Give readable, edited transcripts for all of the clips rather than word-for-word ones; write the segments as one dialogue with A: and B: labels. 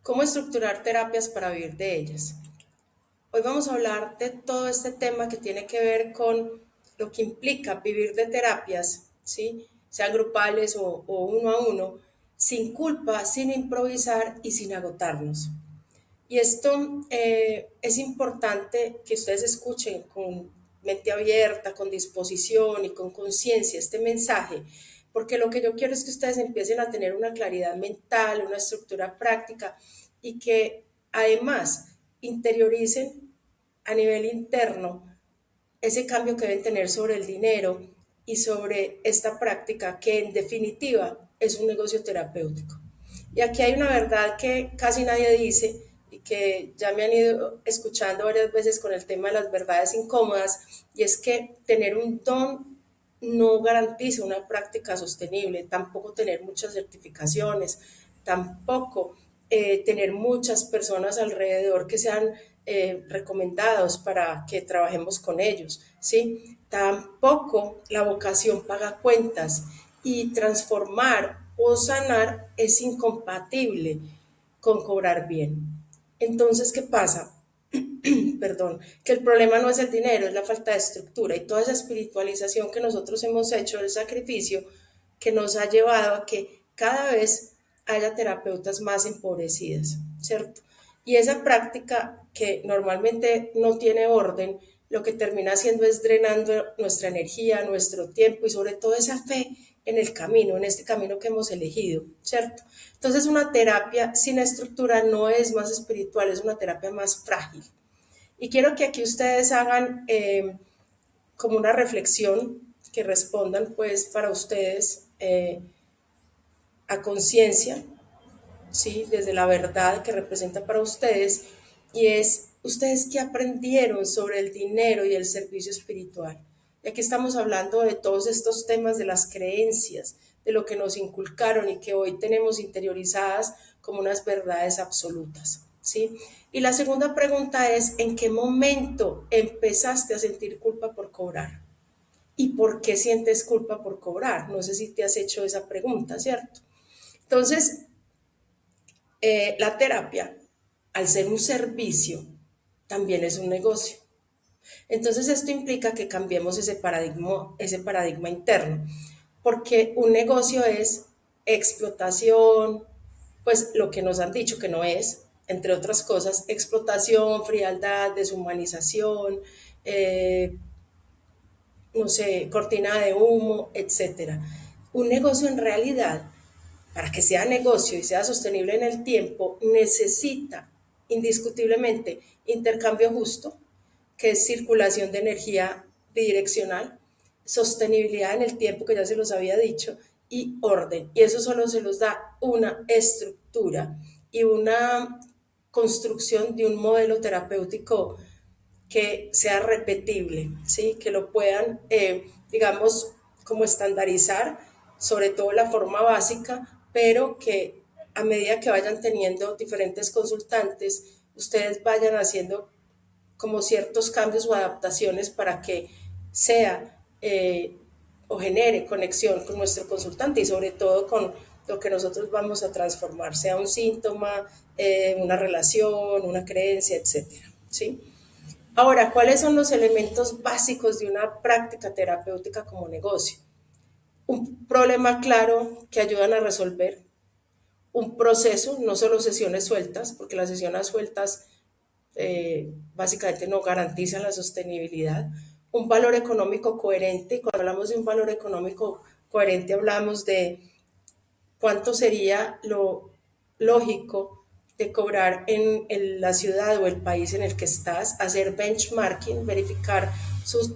A: ¿Cómo estructurar terapias para vivir de ellas? Hoy vamos a hablar de todo este tema que tiene que ver con lo que implica vivir de terapias, ¿sí? Sean grupales o uno a uno, sin culpa, sin improvisar y sin agotarnos. Y esto es importante que ustedes escuchen con mente abierta, con disposición y con conciencia este mensaje, porque lo que yo quiero es que ustedes empiecen a tener una claridad mental, una estructura práctica y que además interioricen a nivel interno ese cambio que deben tener sobre el dinero y sobre esta práctica que en definitiva es un negocio terapéutico. Y aquí hay una verdad que casi nadie dice y que ya me han ido escuchando varias veces con el tema de las verdades incómodas, y es que tener un don no garantiza una práctica sostenible, tampoco tener muchas certificaciones, tampoco tener muchas personas alrededor que sean recomendados para que trabajemos con ellos, ¿sí? Tampoco la vocación paga cuentas y transformar o sanar es incompatible con cobrar bien. Entonces, ¿qué pasa? Perdón, que el problema no es el dinero, es la falta de estructura y toda esa espiritualización que nosotros hemos hecho, el sacrificio que nos ha llevado a que cada vez haya terapeutas más empobrecidas, ¿cierto? Y esa práctica que normalmente no tiene orden, lo que termina haciendo es drenando nuestra energía, nuestro tiempo y sobre todo esa fe en el camino, en este camino que hemos elegido, ¿cierto? Entonces una terapia sin estructura no es más espiritual, es una terapia más frágil. Y quiero que aquí ustedes hagan como una reflexión, que respondan pues para ustedes a conciencia, ¿sí? Desde la verdad que representa para ustedes, y es ustedes qué aprendieron sobre el dinero y el servicio espiritual. Y aquí estamos hablando de todos estos temas de las creencias, de lo que nos inculcaron y que hoy tenemos interiorizadas como unas verdades absolutas, ¿sí? Y la segunda pregunta es, ¿en qué momento empezaste a sentir culpa por cobrar? ¿Y por qué sientes culpa por cobrar? No sé si te has hecho esa pregunta, ¿cierto? Entonces, la terapia, al ser un servicio, también es un negocio. Entonces esto implica que cambiemos ese paradigma interno, porque un negocio es explotación, pues lo que nos han dicho que no es, entre otras cosas, explotación, frialdad, deshumanización, eh, no sé, cortina de humo, etcétera. Un negocio en realidad, para que sea negocio y sea sostenible en el tiempo, necesita indiscutiblemente intercambio justo, que es circulación de energía bidireccional, sostenibilidad en el tiempo, que ya se los había dicho, y orden. Y eso solo se los da una estructura y una construcción de un modelo terapéutico que sea repetible, ¿sí? Que lo puedan, digamos, como estandarizar, sobre todo la forma básica, pero que a medida que vayan teniendo diferentes consultantes, ustedes vayan haciendo como ciertos cambios o adaptaciones para que sea o genere conexión con nuestro consultante y sobre todo con lo que nosotros vamos a transformar, sea un síntoma, una relación, una creencia, etcétera, ¿sí? Ahora, ¿cuáles son los elementos básicos de una práctica terapéutica como negocio? Un problema claro que ayudan a resolver, un proceso, no solo sesiones sueltas, porque las sesiones sueltas básicamente no garantizan la sostenibilidad, un valor económico coherente. Cuando hablamos de un valor económico coherente, hablamos de cuánto sería lo lógico de cobrar en la ciudad o el país en el que estás, hacer benchmarking, verificar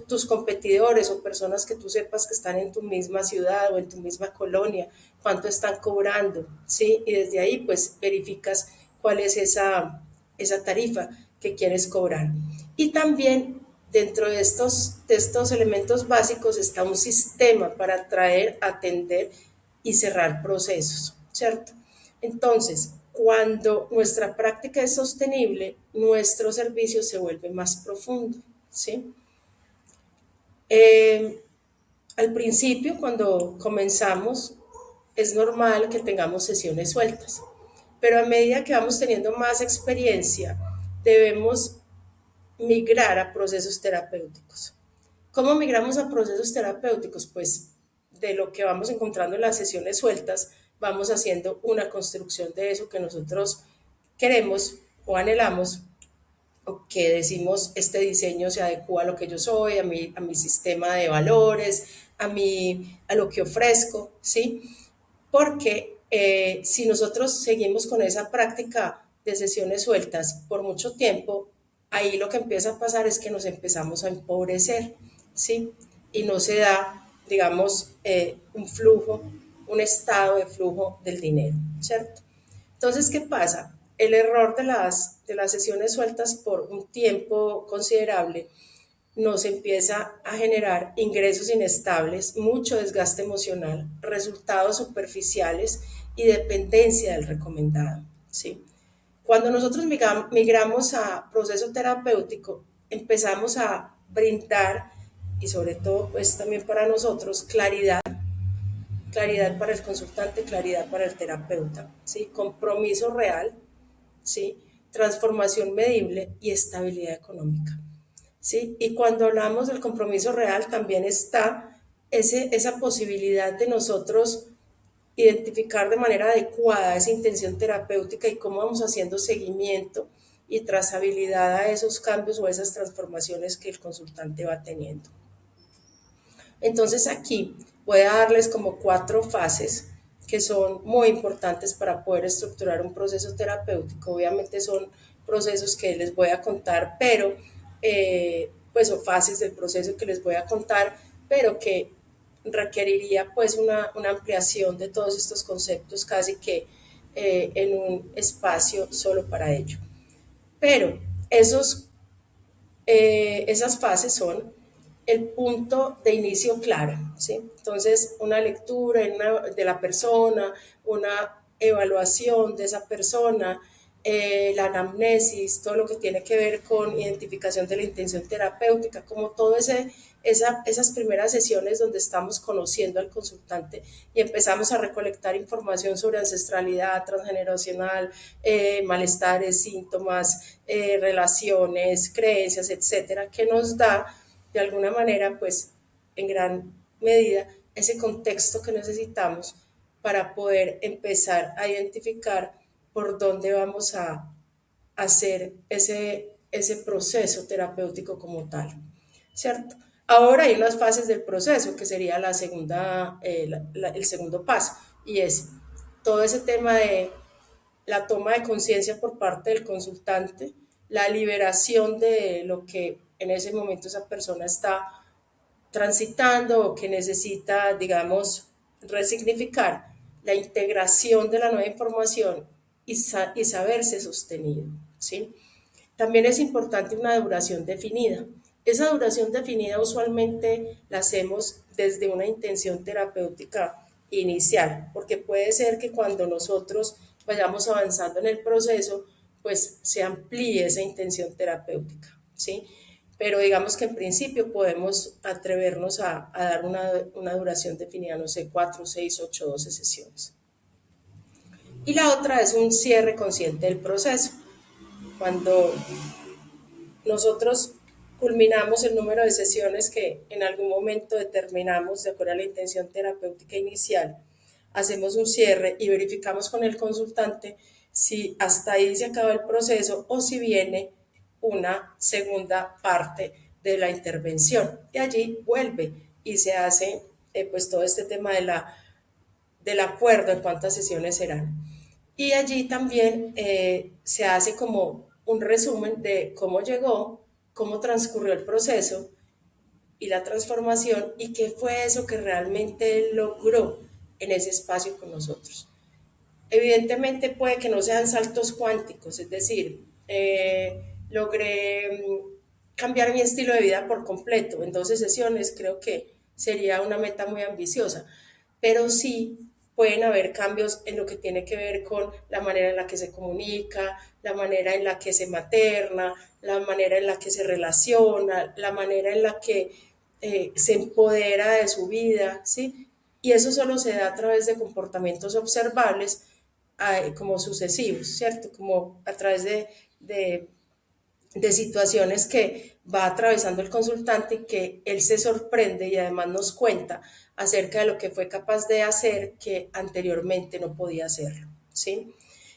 A: tus competidores o personas que tú sepas que están en tu misma ciudad o en tu misma colonia, cuánto están cobrando, ¿sí? Y desde ahí pues verificas cuál es esa tarifa que quieres cobrar. Y también dentro de estos elementos básicos está un sistema para atraer, atender y cerrar procesos, ¿cierto? Entonces, cuando nuestra práctica es sostenible, nuestro servicio se vuelve más profundo, ¿sí? Eh, Al principio, cuando comenzamos, es normal que tengamos sesiones sueltas, pero a medida que vamos teniendo más experiencia, debemos migrar a procesos terapéuticos. ¿Cómo migramos a procesos terapéuticos? Pues de lo que vamos encontrando en las sesiones sueltas, vamos haciendo una construcción de eso que nosotros queremos o anhelamos, o que decimos este diseño se adecua a lo que yo soy, a mi sistema de valores, a lo que ofrezco, ¿sí? Porque si nosotros seguimos con esa práctica de sesiones sueltas por mucho tiempo, ahí lo que empieza a pasar es que nos empezamos a empobrecer, ¿sí? Y no se da, digamos, un flujo, un estado de flujo del dinero, ¿cierto? Entonces, ¿qué pasa? El error de las sesiones sueltas por un tiempo considerable nos empieza a generar ingresos inestables, mucho desgaste emocional, resultados superficiales y dependencia del recomendado, ¿sí? Cuando nosotros migramos a proceso terapéutico, empezamos a brindar, y sobre todo pues también para nosotros, claridad, claridad para el consultante, claridad para el terapeuta, ¿sí? Compromiso real, ¿sí? Transformación medible y estabilidad económica. ¿Sí? Y cuando hablamos del compromiso real, también está esa posibilidad de nosotros identificar de manera adecuada esa intención terapéutica y cómo vamos haciendo seguimiento y trazabilidad a esos cambios o esas transformaciones que el consultante va teniendo. Entonces aquí voy a darles como 4 fases que son muy importantes para poder estructurar un proceso terapéutico. Obviamente son procesos que les voy a contar, pero pues o fases del proceso que les voy a contar, pero que requeriría pues una ampliación de todos estos conceptos casi que en un espacio solo para ello. Pero esas fases son el punto de inicio claro, ¿sí? Entonces, una lectura de la persona, una evaluación de esa persona, la anamnesis, todo lo que tiene que ver con identificación de la intención terapéutica, como todo esas primeras sesiones donde estamos conociendo al consultante y empezamos a recolectar información sobre ancestralidad transgeneracional, malestares, síntomas, relaciones, creencias, etcétera, que nos da de alguna manera, pues en gran medida, ese contexto que necesitamos para poder empezar a identificar por dónde vamos a hacer ese proceso terapéutico como tal, ¿cierto? Ahora hay unas fases del proceso, que sería el segundo paso, y es todo ese tema de la toma de conciencia por parte del consultante, la liberación de lo que en ese momento esa persona está transitando o que necesita, digamos, resignificar, la integración de la nueva información y saberse sostenido, ¿sí? También es importante una duración definida. Esa duración definida usualmente la hacemos desde una intención terapéutica inicial, porque puede ser que cuando nosotros vayamos avanzando en el proceso, pues se amplíe esa intención terapéutica, ¿sí? Pero digamos que en principio podemos atrevernos a dar una duración definida, no sé, 4, 6, 8, 12 sesiones. Y la otra es un cierre consciente del proceso. Cuando nosotros culminamos el número de sesiones que en algún momento determinamos de acuerdo a la intención terapéutica inicial, hacemos un cierre y verificamos con el consultante si hasta ahí se acaba el proceso o si viene una segunda parte de la intervención. Y allí vuelve y se hace pues todo este tema del acuerdo en cuántas sesiones serán. Y allí también se hace como un resumen de cómo llegó, cómo transcurrió el proceso y la transformación y qué fue eso que realmente logró en ese espacio con nosotros. Evidentemente puede que no sean saltos cuánticos, es decir, logré cambiar mi estilo de vida por completo en 12 sesiones, creo que sería una meta muy ambiciosa, pero sí pueden haber cambios en lo que tiene que ver con la manera en la que se comunica, la manera en la que se materna, la manera en la que se relaciona, la manera en la que se empodera de su vida, ¿sí? Y eso solo se da a través de comportamientos observables como sucesivos, ¿cierto? Como a través de, de situaciones que va atravesando el consultante y que él se sorprende y además nos cuenta acerca de lo que fue capaz de hacer que anteriormente no podía hacerlo, ¿sí?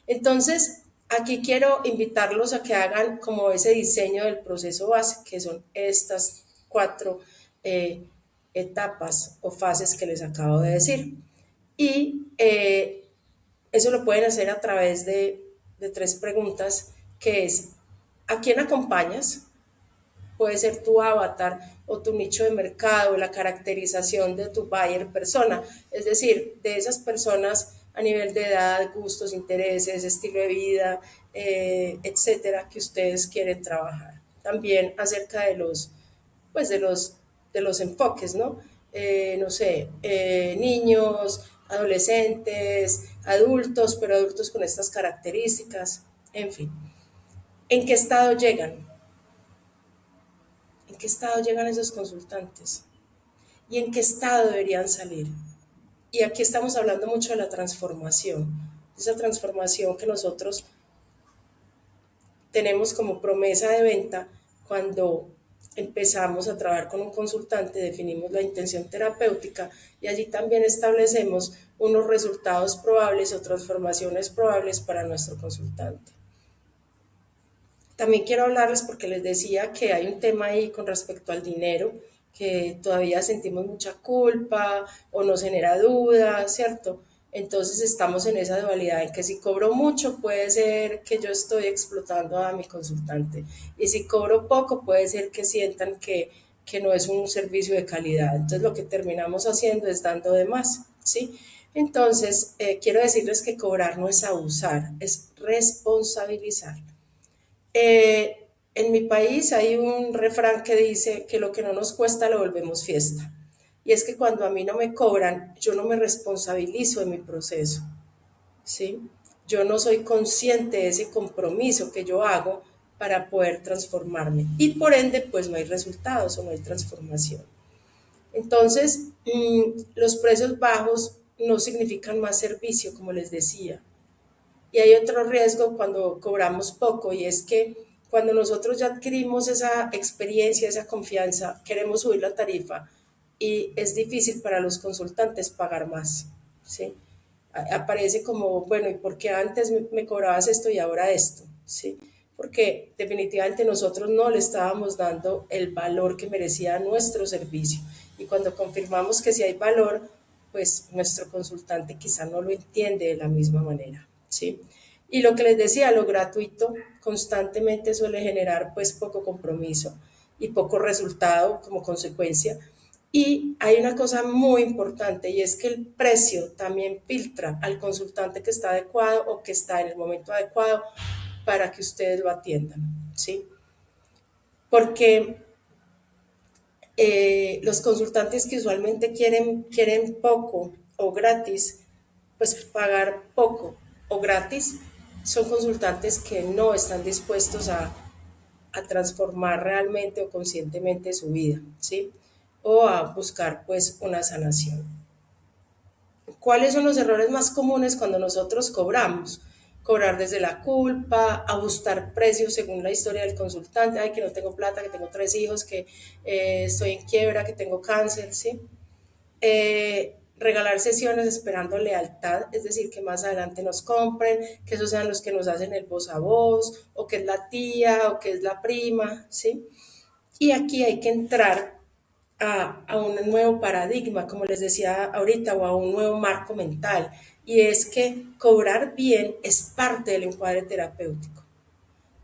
A: Entonces, aquí quiero invitarlos a que hagan como ese diseño del proceso base, que son estas 4 etapas o fases que les acabo de decir. Y eso lo pueden hacer a través de 3 preguntas, que es, ¿a quién acompañas? Puede ser tu avatar o tu nicho de mercado, la caracterización de tu buyer persona, es decir, de esas personas a nivel de edad, gustos, intereses, estilo de vida, etcétera, que ustedes quieren trabajar. También acerca de pues de los enfoques, ¿no? No sé, niños, adolescentes, adultos, pero adultos con estas características, en fin. ¿En qué estado llegan? ¿En qué estado llegan esos consultantes? ¿Y en qué estado deberían salir? Y aquí estamos hablando mucho de la transformación, esa transformación que nosotros tenemos como promesa de venta cuando empezamos a trabajar con un consultante, definimos la intención terapéutica y allí también establecemos unos resultados probables o transformaciones probables para nuestro consultante. También quiero hablarles porque les decía que hay un tema ahí con respecto al dinero, que todavía sentimos mucha culpa o nos genera duda, ¿cierto? Entonces estamos en esa dualidad en que si cobro mucho puede ser que yo estoy explotando a mi consultante y si cobro poco puede ser que sientan que no es un servicio de calidad. Entonces lo que terminamos haciendo es dando de más, ¿sí? Entonces quiero decirles que cobrar no es abusar, es responsabilizar. En mi país hay un refrán que dice que lo que no nos cuesta lo volvemos fiesta. Y es que cuando a mí no me cobran, yo no me responsabilizo de mi proceso, ¿sí? Yo no soy consciente de ese compromiso que yo hago para poder transformarme. Y por ende, pues no hay resultados o no hay transformación. Entonces, los precios bajos no significan más servicio, como les decía. Y hay otro riesgo cuando cobramos poco y es que cuando nosotros ya adquirimos esa experiencia, esa confianza, queremos subir la tarifa y es difícil para los consultantes pagar más, ¿sí? Aparece como, bueno, ¿y por qué antes me cobrabas esto y ahora esto? ¿Sí? Porque definitivamente nosotros no le estábamos dando el valor que merecía nuestro servicio. Y cuando confirmamos que si hay valor, pues nuestro consultante quizá no lo entiende de la misma manera, ¿sí? Y lo que les decía, lo gratuito constantemente suele generar pues poco compromiso y poco resultado como consecuencia. Y hay una cosa muy importante y es que el precio también filtra al consultante que está adecuado o que está en el momento adecuado para que ustedes lo atiendan, ¿sí? Porque los consultantes que usualmente quieren poco o gratis, pues pagar poco o gratis, son consultantes que no están dispuestos a transformar realmente o conscientemente su vida, ¿sí? O a buscar pues una sanación. ¿Cuáles son los errores más comunes cuando nosotros cobramos? Cobrar desde la culpa, ajustar precios según la historia del consultante, ay, que no tengo plata, que tengo 3 hijos, que estoy en quiebra, que tengo cáncer, ¿sí? Regalar sesiones esperando lealtad, es decir, que más adelante nos compren, que esos sean los que nos hacen el voz a voz, o que es la tía, o que es la prima, ¿sí? Y aquí hay que entrar a un nuevo paradigma, como les decía ahorita, o a un nuevo marco mental, y es que cobrar bien es parte del encuadre terapéutico.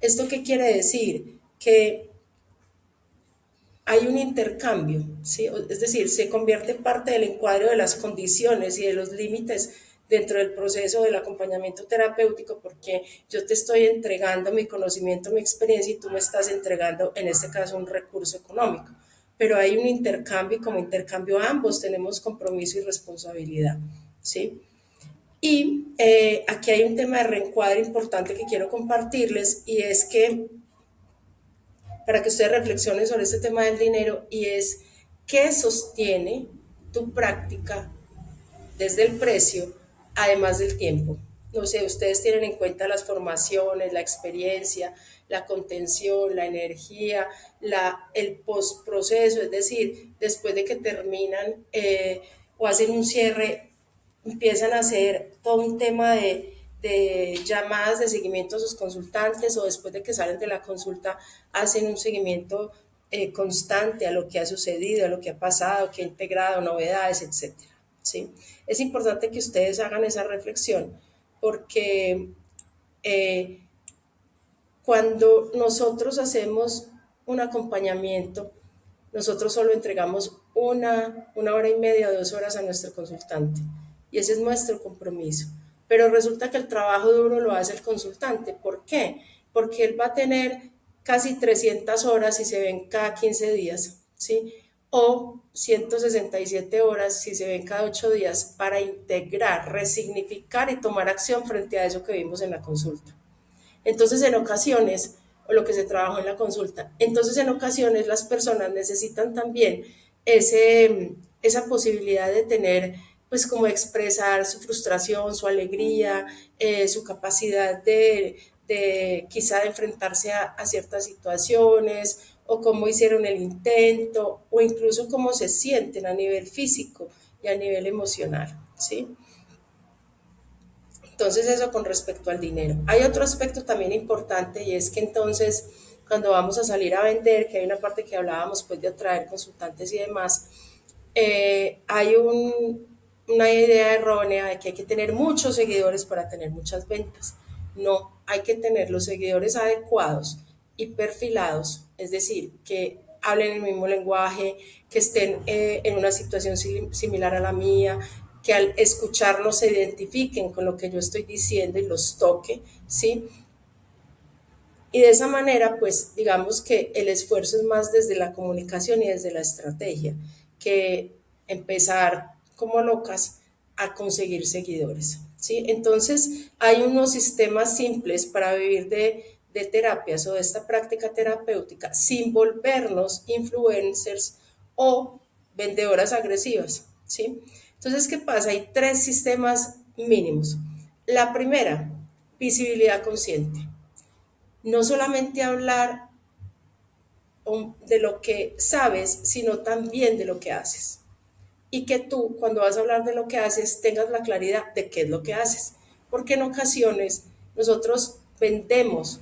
A: ¿Esto qué quiere decir? Que hay un intercambio, ¿sí? Es decir, se convierte en parte del encuadre de las condiciones y de los límites dentro del proceso del acompañamiento terapéutico, porque yo te estoy entregando mi conocimiento, mi experiencia y tú me estás entregando, en este caso, un recurso económico. Pero hay un intercambio y como intercambio ambos tenemos compromiso y responsabilidad, ¿sí? Y aquí hay un tema de reencuadre importante que quiero compartirles y es que para que ustedes reflexionen sobre este tema del dinero y es qué sostiene tu práctica desde el precio, además del tiempo. no sé, ustedes tienen en cuenta las formaciones, la experiencia, la contención, la energía, el postproceso, es decir, después de que terminan o hacen un cierre, empiezan a hacer todo un tema de llamadas de seguimiento a sus consultantes o después de que salen de la consulta hacen un seguimiento constante a lo que ha sucedido, a lo que ha pasado, que ha integrado, novedades, etcétera. ¿Sí? Es importante que ustedes hagan esa reflexión porque eh, cuando nosotros hacemos un acompañamiento, nosotros solo entregamos una hora y media o 2 horas a nuestro consultante y ese es nuestro compromiso. Pero resulta que el trabajo duro lo hace el consultante. ¿Por qué? Porque él va a tener casi 300 horas si se ven cada 15 días, ¿sí? O 167 horas si se ven cada 8 días para integrar, resignificar y tomar acción frente a eso que vimos en la consulta. Entonces, en ocasiones, o lo que se trabajó en la consulta, entonces en ocasiones las personas necesitan también esa posibilidad de tener, pues como expresar su frustración, su alegría, su capacidad de quizá de enfrentarse a ciertas situaciones, o cómo hicieron el intento, o incluso cómo se sienten a nivel físico y a nivel emocional, ¿sí? Entonces eso con respecto al dinero. Hay otro aspecto también importante y es que entonces cuando vamos a salir a vender, que hay una parte que hablábamos pues de atraer consultantes y demás, hay una idea errónea de que hay que tener muchos seguidores para tener muchas ventas. No, hay que tener los seguidores adecuados y perfilados, es decir, que hablen el mismo lenguaje, que estén en una situación similar a la mía, que al escucharnos se identifiquen con lo que yo estoy diciendo y los toque, ¿sí? Y de esa manera, pues digamos que el esfuerzo es más desde la comunicación y desde la estrategia, que empezar como locas a conseguir seguidores, ¿sí? Entonces, hay unos sistemas simples para vivir de terapias o de esta práctica terapéutica sin volvernos influencers o vendedoras agresivas, ¿sí? Entonces, ¿qué pasa? Hay 3 sistemas mínimos. La primera, visibilidad consciente. No solamente hablar de lo que sabes, sino también de lo que haces. Y que tú, cuando vas a hablar de lo que haces, tengas la claridad de qué es lo que haces. Porque en ocasiones nosotros vendemos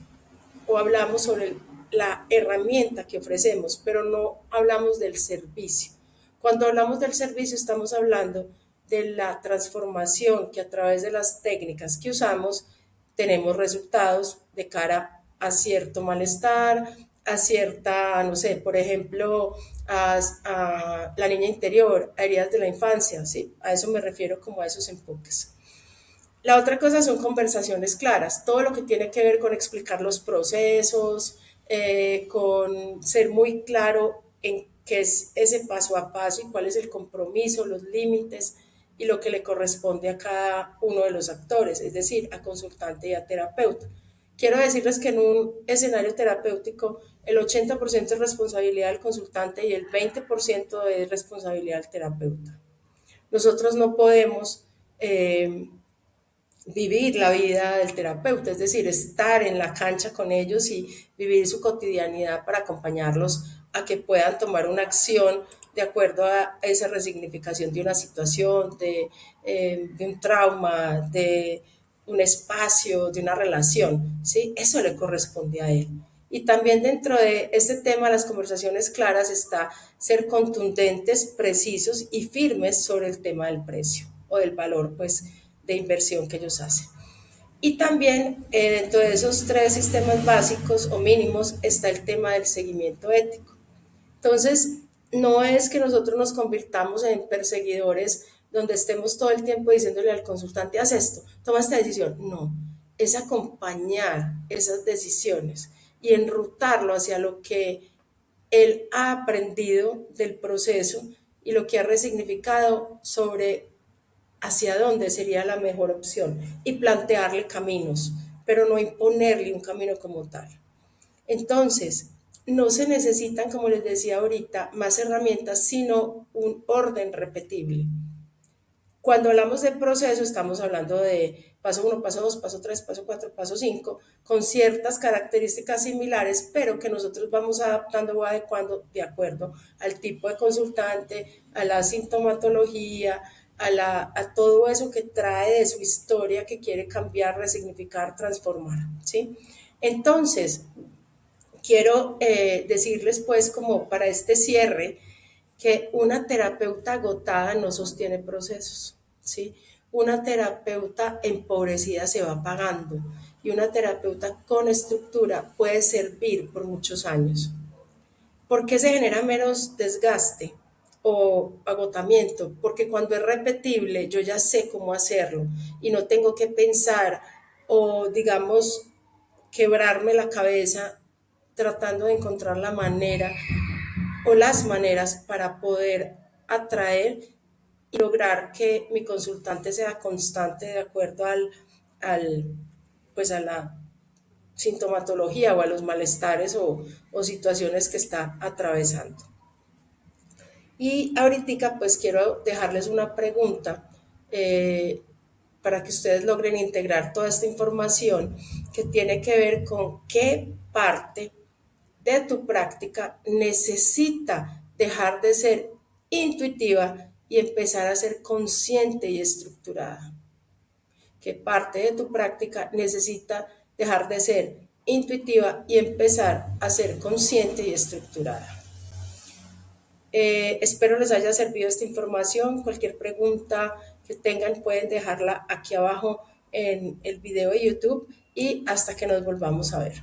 A: o hablamos sobre la herramienta que ofrecemos, pero no hablamos del servicio. Cuando hablamos del servicio estamos hablando de la transformación que a través de las técnicas que usamos tenemos resultados de cara a cierto malestar, a cierta, no sé, por ejemplo, a la niña interior, a heridas de la infancia, ¿sí? A eso me refiero como a esos enfoques. La otra cosa son conversaciones claras, todo lo que tiene que ver con explicar los procesos, con ser muy claro en qué es ese paso a paso y cuál es el compromiso, los límites y lo que le corresponde a cada uno de los actores, es decir, a consultante y a terapeuta. Quiero decirles que en un escenario terapéutico el 80% es responsabilidad del consultante y el 20% es responsabilidad del terapeuta. Nosotros no podemos vivir la vida del terapeuta, es decir, estar en la cancha con ellos y vivir su cotidianidad para acompañarlos a que puedan tomar una acción de acuerdo a esa resignificación de una situación, de un trauma, de un espacio, de una relación, ¿sí? Eso le corresponde a él. Y también dentro de este tema, las conversaciones claras, está ser contundentes, precisos y firmes sobre el tema del precio o del valor, pues, de inversión que ellos hacen. Y también dentro de esos 3 sistemas básicos o mínimos está el tema del seguimiento ético. Entonces, no es que nosotros nos convirtamos en perseguidores donde estemos todo el tiempo diciéndole al consultante, haz esto, toma esta decisión. No, es acompañar esas decisiones y enrutarlo hacia lo que él ha aprendido del proceso y lo que ha resignificado sobre hacia dónde sería la mejor opción y plantearle caminos, pero no imponerle un camino como tal. Entonces, no se necesitan, como les decía ahorita, más herramientas, sino un orden repetible. Cuando hablamos de proceso, estamos hablando de paso 1, paso 2, paso 3, paso 4, paso 5, con ciertas características similares, pero que nosotros vamos adaptando o adecuando de acuerdo al tipo de consultante, a la sintomatología, a todo eso que trae de su historia que quiere cambiar, resignificar, transformar, ¿sí? Entonces, quiero decirles pues como para este cierre que una terapeuta agotada no sostiene procesos, ¿sí? Una terapeuta empobrecida se va pagando y una terapeuta con estructura puede servir por muchos años. ¿Por qué se genera menos desgaste o agotamiento? Porque cuando es repetible, yo ya sé cómo hacerlo y no tengo que pensar o, digamos, quebrarme la cabeza tratando de encontrar la manera o las maneras para poder atraer y lograr que mi consultante sea constante de acuerdo al pues a la sintomatología o a los malestares o situaciones que está atravesando. Y ahorita pues quiero dejarles una pregunta para que ustedes logren integrar toda esta información que tiene que ver con qué parte de tu práctica necesita dejar de ser intuitiva y empezar a ser consciente y estructurada. ¿Qué parte de tu práctica necesita dejar de ser intuitiva y empezar a ser consciente y estructurada? Espero les haya servido esta información. Cualquier pregunta que tengan pueden dejarla aquí abajo en el video de YouTube y hasta que nos volvamos a ver.